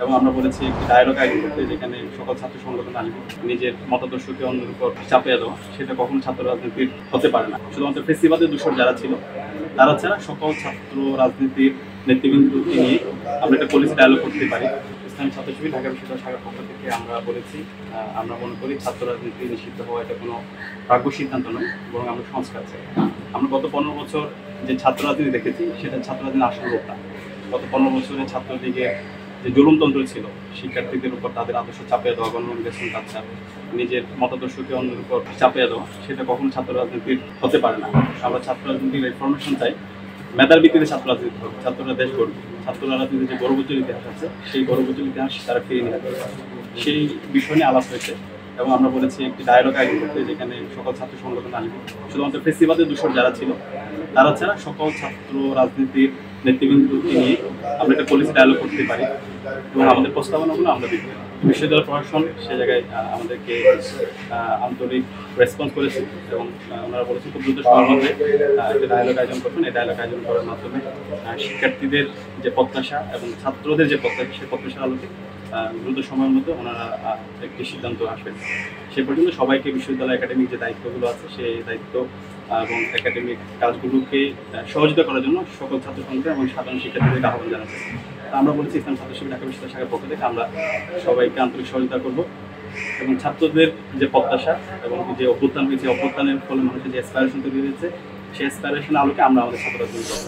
এবং আমরা বলেছি একটি ডায়ালগ আয়োজন করতে, যেখানে সকল ছাত্র সংগঠন আসবে। নিজের মতাদর্শকে অন্যের উপর চাপিয়ে দেওয়া সেটা কখনো ছাত্র রাজনীতির হতে পারে না। শুধুমাত্র ফেসিবাদের দূষর যারা ছিল তারা ছাড়া সকল ছাত্র রাজনীতির নেতৃবৃন্দকে নিয়ে আমরা একটা পলিসি ডায়ালগ করতে পারি। ইসলামী ছাত্র শিবির ঢাকা বিশ্ববিদ্যালয় শাখার পক্ষ থেকে আমরা বলেছি, আমরা মনে করি ছাত্র রাজনীতি নিষিদ্ধ হওয়া এটা কোনো ভাগ্য সিদ্ধান্ত নয়, বরং আমরা সংস্কার চাই। আমরা গত 15 বছর যে ছাত্র রাজনীতি দেখেছি সেটা ছাত্র রাজনীতির আসল রূপ না। গত 15 বছরে ছাত্রলীগের যে জুলুমতন্ত্র ছিল, শিক্ষার্থীদের উপর তাদের আদর্শ চাপিয়ে দেওয়া, গণমানুষের কাছে নিজের মতাদর্শকে অন্যের উপর চাপিয়ে দেওয়া সেটা কখনো ছাত্র রাজনীতির হতে পারে না। আমরা ছাত্র রাজনীতির রিফরমেশন চাই, মেধার ভিত্তিতে ছাত্র রাজনীতি হবে। ছাত্ররা দেশ গড়বে, ছাত্র রাজনীতির যে গৌরবোজ্জ্বল ইতিহাস আছে সেই গৌরবোজ্জ্বল ইতিহাস তারা ফিরিয়ে নিয়ে আসবে, সেই বিষয় নিয়ে আলাপ হয়েছে। এবং আমরা বলেছি একটি ডায়ালগ আয়োজন করতে, যেখানে সকল ছাত্র সংগঠন আসবে। শুধুমাত্র ফেসিবাদের দূষর যারা ছিল তারা ছাড়া সকল ছাত্র রাজনীতির নেতৃবৃন্দকে নিয়ে আমরা একটা পলিসি ডায়ালগ করতে পারি এবং আমাদের প্রস্তাবনাগুলো আমরা দিব। বিশ্ববিদ্যালয় প্রশাসন সে জায়গায় আমাদেরকে আন্তরিক রেসপন্স করেছে এবং ওনারা বলেছেন খুব দ্রুত সময়ের মধ্যে একটা ডায়ালগ আয়োজন করবেন। এই ডায়ালগ আয়োজন করার মাধ্যমে শিক্ষার্থীদের যে প্রত্যাশা এবং ছাত্রদের যে প্রত্যাশা, সেই প্রত্যাশার আলোকে দ্রুত সময়ের মধ্যে ওনারা একটি সিদ্ধান্ত আসবেন। সে পর্যন্ত সবাইকে বিশ্ববিদ্যালয় একাডেমিক যে দায়িত্বগুলো আছে সেই দায়িত্ব এবং একাডেমিক কাজগুলোকে সহযোগিতা করার জন্য সকল ছাত্র সংগঠন এবং সাধারণ শিক্ষার্থীদের আহ্বান জানাচ্ছি। আমরা বলেছি ইসলাম ছাত্র শিবির ঢাকা বিশ্ববিদ্যালয় শাখার পক্ষ থেকে আমরা সবাইকে আন্তরিক সহযোগিতা করব এবং ছাত্রদের যে প্রত্যাশা এবং যে অভ্যুত্থান হয়েছে, অভ্যুত্থানের ফলে মানুষের যে অ্যাসপাইরেশন তৈরি হয়েছে, সেই অ্যাসপাইরেশনের আলোকে আমরা আমাদের ছাত্ররা তৈরি করব।